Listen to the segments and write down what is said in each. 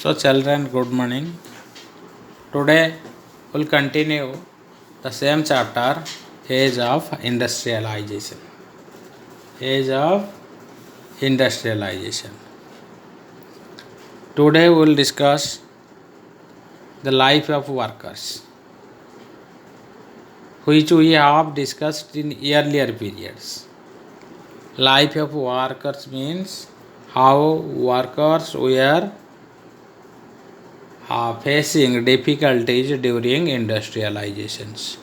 So children, good morning. Today we'll continue the same chapter, Age of Industrialization. Age of Industrialization. Today we'll discuss the life of workers, which we have discussed in earlier periods. Life of workers means how workers were facing difficulties during industrializations.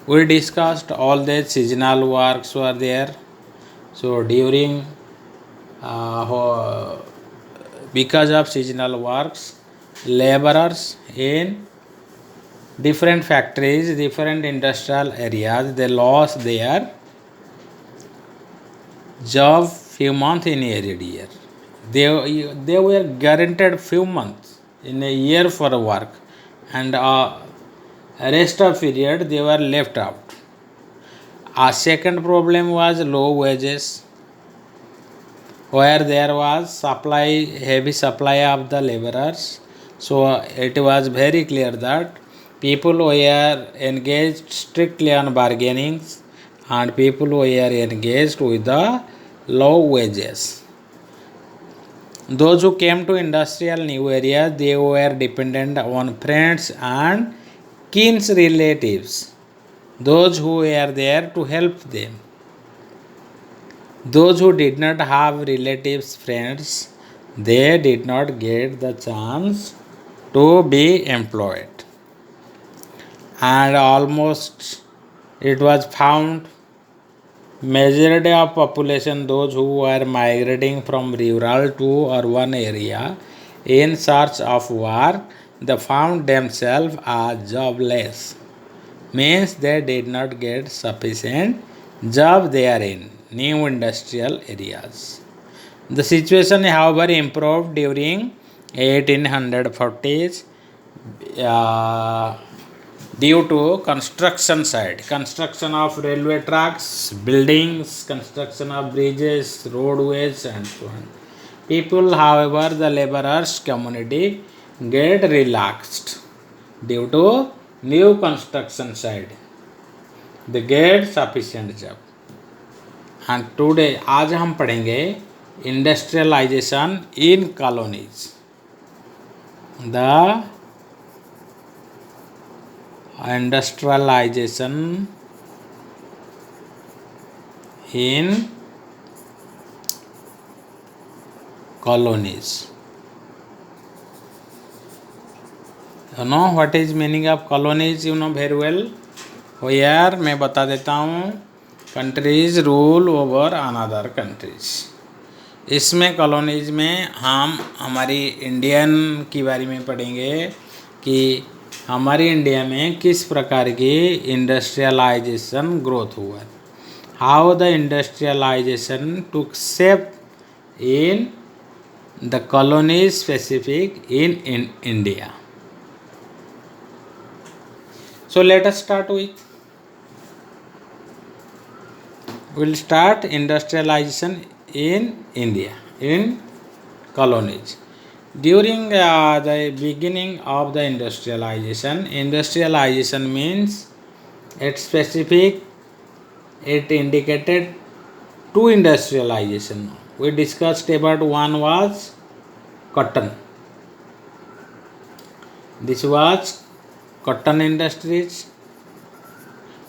We discussed all the seasonal works were there. So during because of seasonal works, laborers in different factories, different industrial areas, they lost their job few months in every year. They were guaranteed few months in a year for work, and rest of period they were left out. A second problem was low wages, where there was heavy supply of the laborers. So it was very clear that people were engaged strictly on bargainings, and people were engaged with the low wages. Those who came to industrial new areas, they were dependent on friends and kin relatives, those who were there to help them. Those who did not have relatives, friends, they did not get the chance to be employed. And almost it was found majority of population, those who were migrating from rural to urban area in search of work, they found themselves as jobless. Means they did not get sufficient job there in new industrial areas. The situation, however, improved during 1840s due to construction of railway tracks, buildings, construction of bridges, roadways, and so on. People, however, the laborers community get relaxed due to new construction side. They get sufficient job. And today आज हम पढ़ेंगे industrialization in colonies. The industrialization in colonies. You know what is meaning of colonies? You know very well. Here मैं बता देता हूँ. Countries rule over another countries. इसमें colonies में हम हमारी इंडियन की बारे में पढ़ेंगे कि हमारी इंडिया में किस प्रकार की इंडस्ट्रियलाइजेशन ग्रोथ हुआ. How the industrialization took shape in the colonies specific in India. So let us start with. We'll start industrialization in India, in colonies. During the beginning of the industrialization means it indicated two industrialization. We discussed about one was cotton. This was cotton industries.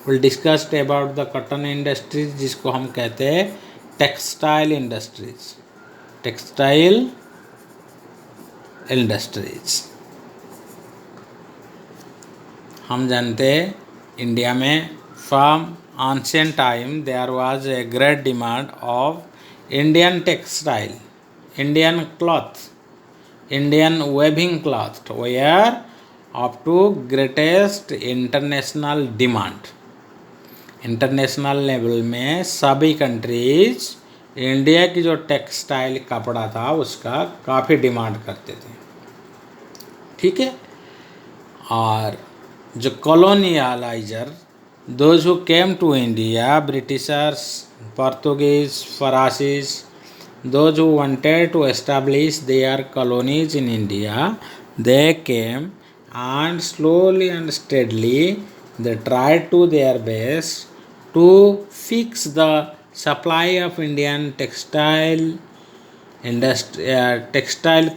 We'll discuss about the cotton industries जिसको हम कहते हैं textile industries. Textile industries हम जानते हैं India में from ancient time there was a great demand of Indian textile, Indian cloth, Indian weaving cloth were up to greatest international demand. International level में सभी कंट्रीज इंडिया की जो textile कपड़ा था उसका काफ़ी डिमांड करते थे. ठीक है. और जो कॉलोनियलाइजर, those who came to India, Britishers, Portuguese, Farsis, those who wanted to establish their colonies in India, they came and slowly and steadily they tried to their best to fix the supply of Indian textile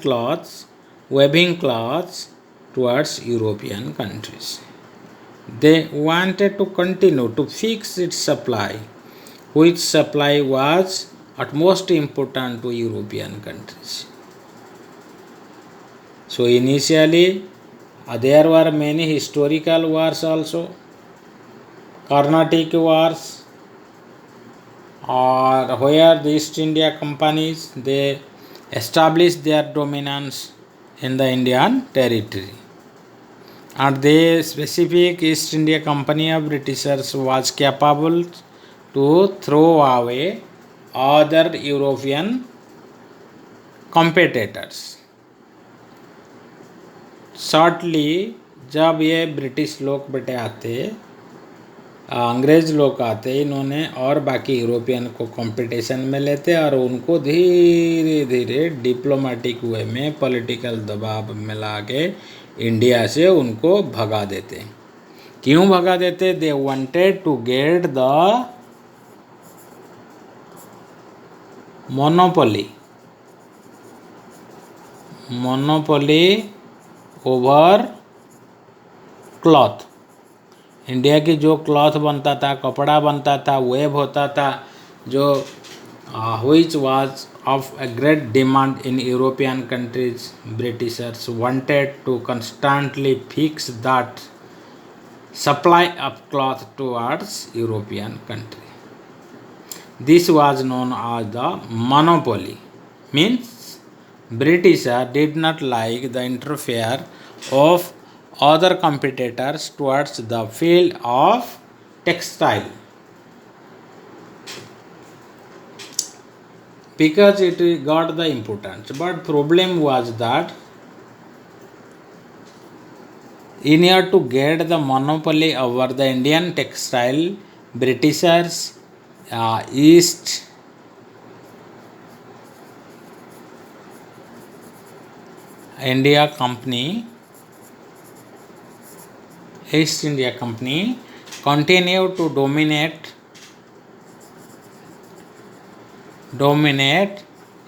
cloths, weaving cloths towards European countries. They wanted to continue to fix its supply, which supply was utmost important to European countries. So initially there were many historical wars also, Carnatic wars, or where the East India companies they established their dominance in the Indian territory. And the specific East India Company of Britishers was capable to throw away other European competitors. Shortly जब ये British लोग बेटे आते, अंग्रेज लोग आते, इन्होंने और बाकी यूरोपियन को कंपटीशन में लेते और उनको धीरे धीरे डिप्लोमेटिक वे में पॉलिटिकल दबाव में ला के इंडिया से उनको भगा देते. क्यों भगा देते? They wanted to get the monopoly over cloth. India की जो क्लॉथ बनता था, कपड़ा बनता था, वेब होता था, जो which was of a great demand in European countries, Britishers wanted to constantly fix that supply of cloth towards European country. This was known as the monopoly. Means Britishers did not like the interfere of other competitors towards the field of textile, because it got the importance. But problem was that in order to get the monopoly over the Indian textile, Britishers East India Company continued to dominate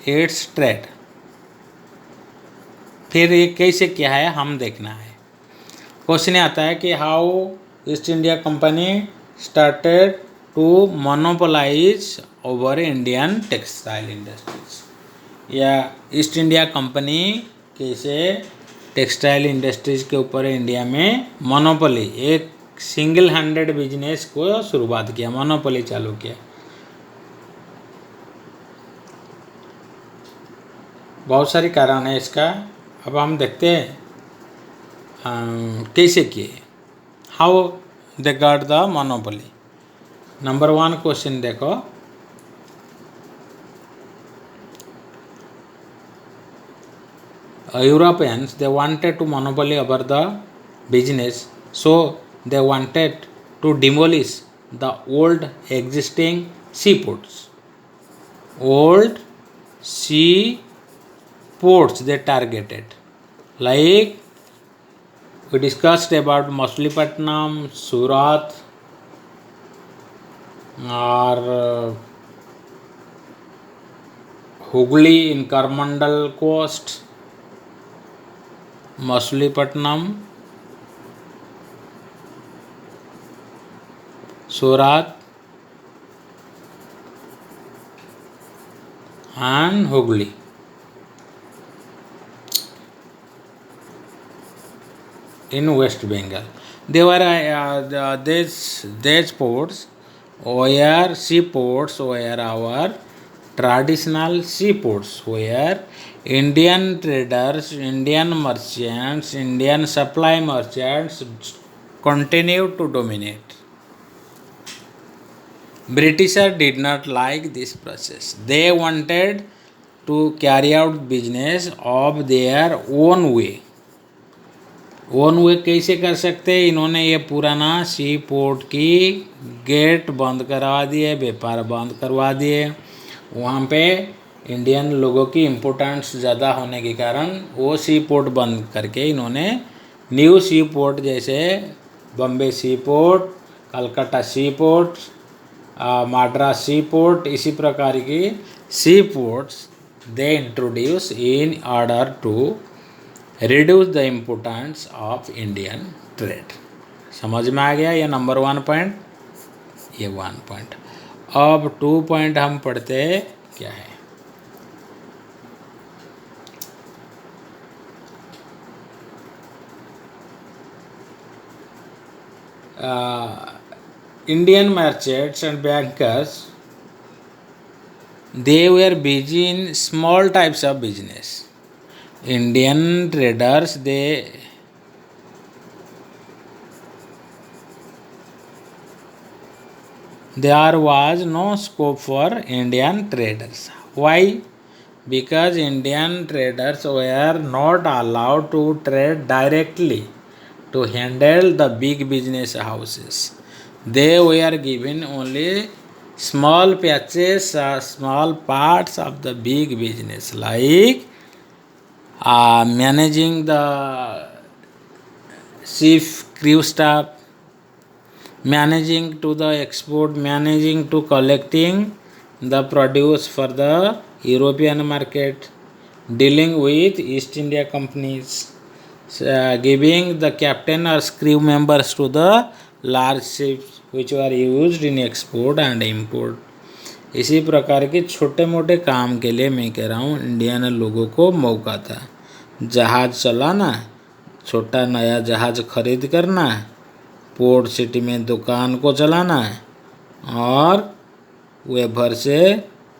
its trade. फिर ये कैसे क्या है हम देखना है. Question आता है कि how East India Company started to monopolize over Indian textile industries, या ईस्ट इंडिया कंपनी कैसे टेक्सटाइल इंडस्ट्रीज के ऊपर इंडिया में मोनोपोली, एक सिंगल हैंडेड बिजनेस को शुरुआत किया, मोनोपोली चालू किया. बहुत सारी कारण है इसका. अब हम देखते हैं कैसे किए, how they got the monopoly. Number 1 question देखो. Europeans they wanted to monopoly over the business, so they wanted to demolish the old existing seaports. Old seaports they targeted, like we discussed about Machilipatnam, Surat, or Hooghly in Coromandel coast, Machilipatnam, Surat and Hooghly. In West Bengal, they were these ports were seaports were our traditional seaports where Indian traders, Indian merchants, Indian supply merchants continued to dominate. Britishers did not like this process. They wanted to carry out business of their own way. Own way कैसे कर सकते? इन्होंने ये पुराना सी port की gate बंद करवा दिए, व्यापार बंद करवा दिए, वहाँ पे इंडियन लोगों की इम्पोर्टेंस ज़्यादा होने के कारण वो सी पोर्ट बंद करके इन्होंने न्यू सी पोर्ट जैसे Bombay sea port, Calcutta sea port, Madras sea port, इसी प्रकार की sea ports they introduce in order to reduce the importance of Indian trade. समझ में आ गया ये नंबर 1 पॉइंट, ये 1 पॉइंट। अब 2 पॉइंट हम पढ़ते क्या है। Indian merchants and bankers, they were busy in small types of business. Indian traders, there was no scope for Indian traders. Why? Because Indian traders were not allowed to trade directly to handle the big business houses. They were given only small patches or small parts of the big business, like managing the ship crew staff, managing to the export, managing to collecting the produce for the European market, dealing with East India companies, giving the captain or crew members to the large ships which were used in export and import। इसी प्रकार के छोटे मोटे काम के लिए मैं कह रहा हूँ इंडियन लोगों को मौका था। जहाज़ चलाना, छोटा नया जहाज़ खरीद करना, पोर्ट सिटी में दुकान को चलाना और वेबर से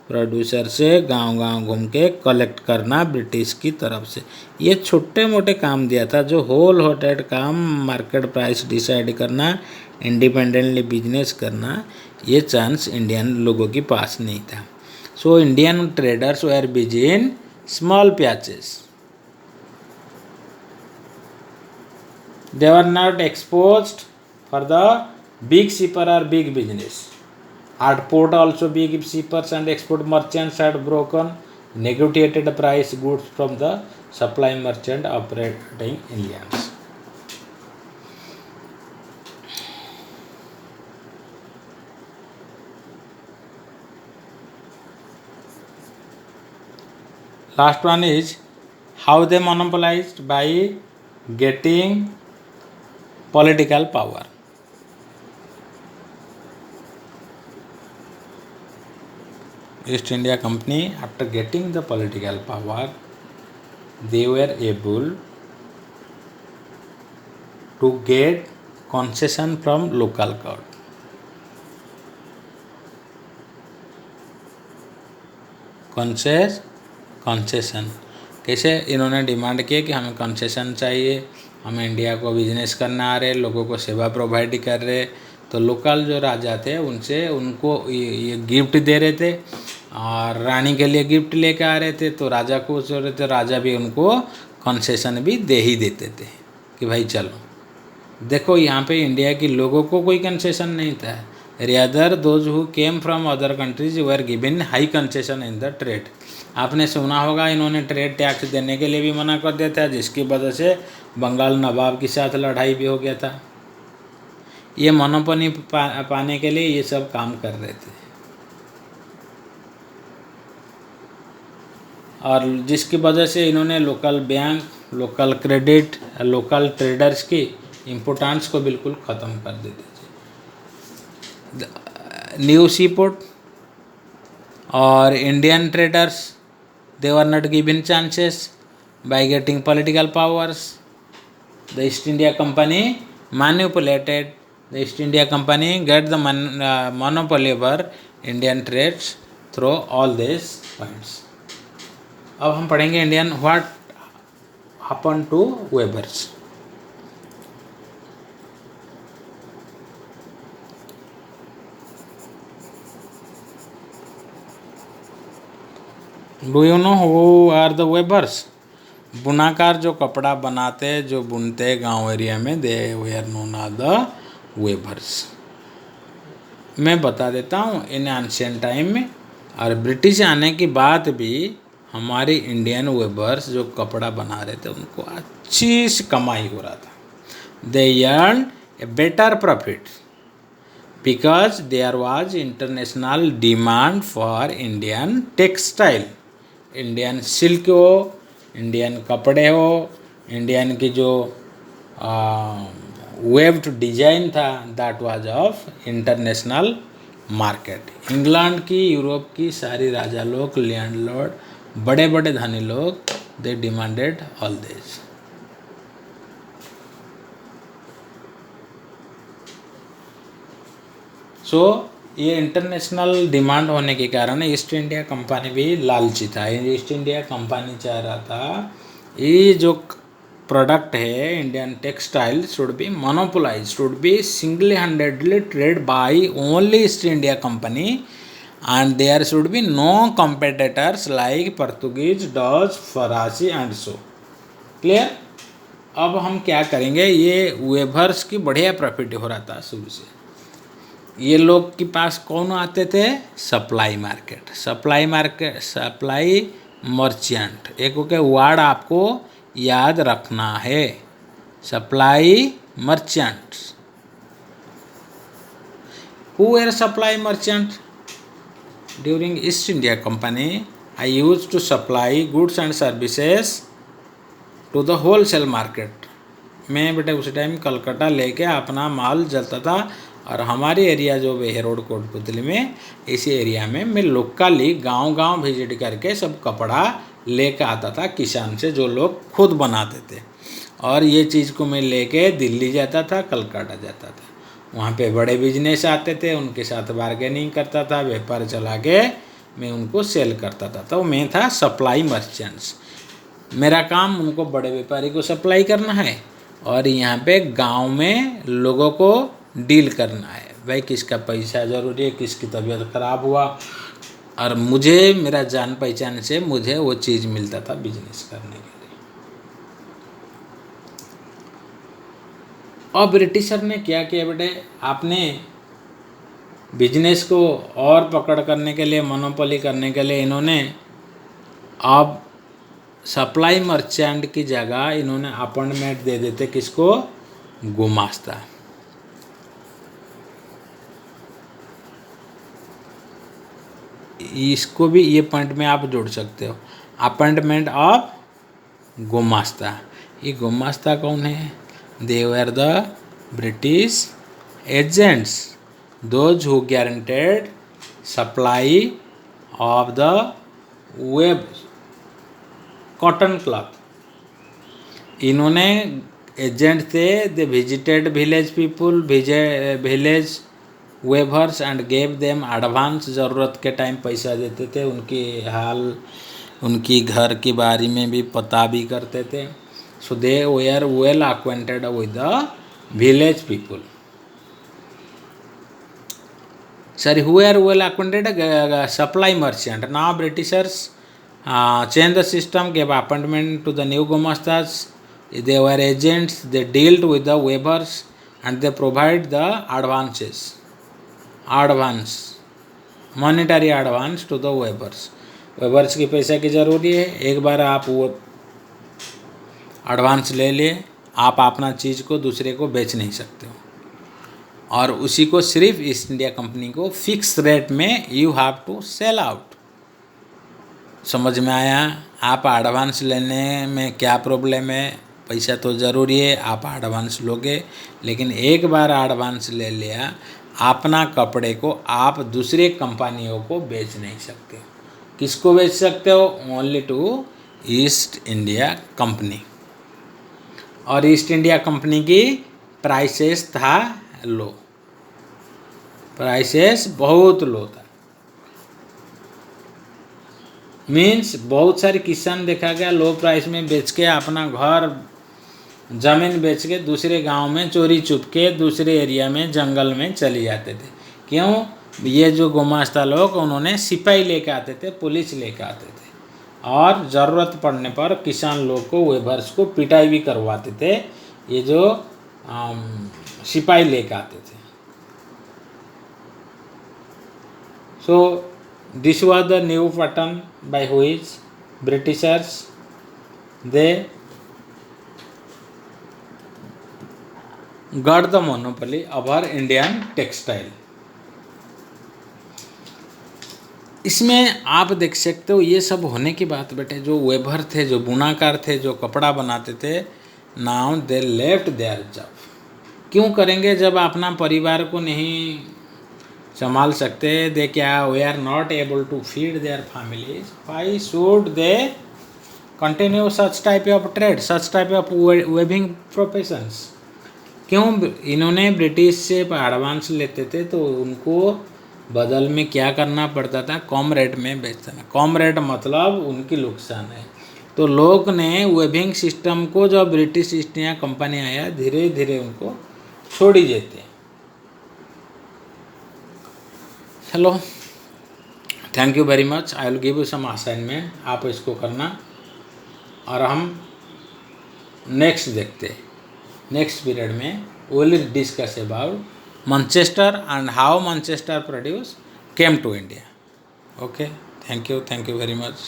प्रोड्यूसर से गांव-गांव घूम के कलेक्ट करना ब्रिटिश की तरफ से। ये छोटे मोटे काम दिया था। जो होल हार्टेड काम, मार्केट प्राइस डिसाइड करना, इंडिपेंडेंटली बिजनेस करना, ये चांस इंडियन लोगों के पास नहीं था। So Indian traders were busy in small patches, they were not exposed for the big shipper or big business. At port also big shippers and export merchants had broken negotiated price goods from the supply merchant operating Indians. Last one is how they monopolized by getting political power. East India Company, after getting the political power, they were able to get concession from local court. Concession कैसे? इन्होंने demand किया कि हमें concession चाहिए, हमें India को business करना आ रहे, लोगों को सेवा प्रोवाइड कर रहे। तो लोकल जो राजा थे उनसे उनको ये गिफ्ट दे रहे थे और रानी के लिए गिफ्ट लेके आ रहे थे। तो राजा को जो रहे थे, राजा भी उनको कंसेशन भी दे ही देते थे कि भाई चलो। देखो यहाँ पे इंडिया के लोगों को कोई कंसेशन नहीं था। Rather those who came from other countries were given high concession in the trade. आपने सुना होगा इन्होंने ट्रेड टैक्स देने के लिए भी मना कर दिया था, जिसकी वजह से बंगाल नवाब के साथ लड़ाई भी हो गया था। ये मोनोपोली पाने के लिए ये सब काम कर रहे थे, और जिसकी वजह से इन्होंने local bank, local credit, local traders की इम्पोर्टेंस को बिल्कुल ख़त्म कर देते थे। न्यू सी पोर्ट और Indian traders, they were not given chances by getting political powers. The East India Company manipulated. The East India Company get the monopoly over Indian trades through all these points. अब हम पढ़ेंगे Indian what happened to Webers. Do you know who are the weavers? बुनाकार जो कपड़ा बनाते, जो बुनते गांव एरिया में, they were known are the weavers. मैं बता देता हूँ, इन एंशियंट टाइम में और ब्रिटिश आने के बाद भी हमारे इंडियन वेबर्स जो कपड़ा बना रहे थे उनको अच्छी सी कमाई हो रहा था। They earn a better profit because there was international demand for Indian textile. Indian silk हो, इंडियन कपड़े हो, इंडियन की जो वेव्ड डिजाइन था that was of international market. England की, यूरोप की सारी राजा लोग, लैंडलॉर्ड, बड़े बड़े धनी लोग, they demanded all this. So ये इंटरनेशनल डिमांड होने के कारण ईस्ट इंडिया कंपनी भी लालची था। ईस्ट इंडिया कंपनी चाह रहा था ये जो प्रोडक्ट है Indian textile should be monopolise, should be singly handedly trade by only East India Company and there should be no competitors like Portuguese, Dutch, फरासी एंड सो। क्लियर? अब हम क्या करेंगे, ये वेबर्स की बढ़िया प्रॉफिट हो रहा था शुरू से। ये लोग के पास कौन आते थे? Supply market, supply market, supply merchant. एक ओके वर्ड आपको याद रखना है, supply merchants. Who were supply merchant during East India Company? I use to supply goods and services to the wholesale market. मैं बेटे उस टाइम कलकत्ता लेके अपना माल चलता था और हमारे एरिया जो है रोड कोटपुतली में, इसी एरिया में मैं लोकली गांव-गांव विजिट करके सब कपड़ा लेके आता था किसान से, जो लोग खुद बनाते थे। और ये चीज़ को मैं लेके दिल्ली जाता था, कलकत्ता जाता था। वहाँ पे बड़े बिजनेस आते थे, उनके साथ बार्गेनिंग करता था, व्यापार चला के मैं उनको सेल करता था। तो मैं था सप्लाई मर्चेंट्स। मेरा काम उनको बड़े व्यापारी को सप्लाई करना है और यहाँ पे गांव में लोगों को डील करना है। भाई किसका पैसा ज़रूरी है, किसकी तबीयत ख़राब हुआ, और मुझे मेरा जान पहचान से मुझे वो चीज़ मिलता था बिजनेस करने के लिए। और ब्रिटिशर ने क्या किया बेटे, आपने बिजनेस को और पकड़ करने के लिए, मोनोपोली करने के लिए इन्होंने अब सप्लाई मर्चेंट की जगह इन्होंने अपॉइंटमेंट दे देते किसको? गुमास्ता। इसको भी ये पॉइंट में आप जोड़ सकते हो, अपॉइंटमेंट ऑफ गुमास्ता। ये गुमास्ता कौन है? They were the British agents, those who guaranteed supply of the weave cotton cloth. इन्होंने एजेंट थे, दे visited village people, village weavers and gave them advance. ज़रूरत के टाइम पैसा देते थे, उनकी हाल, उनकी घर के बारे में भी पता भी करते थे। So they were well acquainted with the village people. Sorry, who are well acquainted? Supply merchant. Now Britishers changed the system, gave appointment to the new Gomastas. They were agents, they dealt with the weavers and they provide the advances, monetary advance to the weavers. Weber's की पैसा की ज़रूरी है, एक बार आप वो advance ले लिए, आप अपना चीज़ को दूसरे को बेच नहीं सकते हो, और उसी को सिर्फ ईस्ट इंडिया कंपनी को फिक्स रेट में you have to sell out. समझ में आया? आप एडवांस लेने में क्या प्रॉब्लम है? पैसा तो ज़रूरी है, आप एडवांस लोगे, लेकिन एक बार एडवांस ले लिया, अपना कपड़े को आप दूसरे कंपनियों को बेच नहीं सकते। किसको बेच सकते हो? Only to East India Company. और ईस्ट इंडिया कंपनी की प्राइसेस था लो, प्राइसेस बहुत लो था। मीन्स बहुत सारे किसान देखा गया लो प्राइस में बेच के अपना घर ज़मीन बेच के दूसरे गांव में चोरी चुप के दूसरे एरिया में जंगल में चले जाते थे। क्यों? ये जो गुमास्ता लोग उन्होंने सिपाही लेके आते थे, पुलिस लेके आते थे, और ज़रूरत पड़ने पर किसान लोग को, वेबर्स को पिटाई भी करवाते थे, ये जो सिपाही लेके आते थे। सो This was the new pattern by which Britishers they got the monopoly over Indian textile. इसमें आप देख सकते हो ये सब होने की बात बेटे, जो वेबर थे, जो बुनाकार थे, जो कपड़ा बनाते थे, now they left their job. क्यों करेंगे जब अपना परिवार को नहीं संभाल सकते? दे क्या वे are not able to feed their families, why should they continue such type of trade, such type of weaving professions? क्यों इन्होंने ब्रिटिश से एडवांस लेते थे तो उनको बदल में क्या करना पड़ता था? कम रेट में बेचना. कम रेट मतलब उनकी नुकसान है. तो लोग ने वेविंग सिस्टम को, जब ब्रिटिश ईस्ट इंडिया कंपनी आया, धीरे धीरे उनको छोड़ ही देते. चलो, thank you very much. I will give you some assignment, आप इसको करना और हम नेक्स्ट देखते हैं. नेक्स्ट पीरियड में will discuss about Manchester and how Manchester produce came to India. Okay, thank you very much.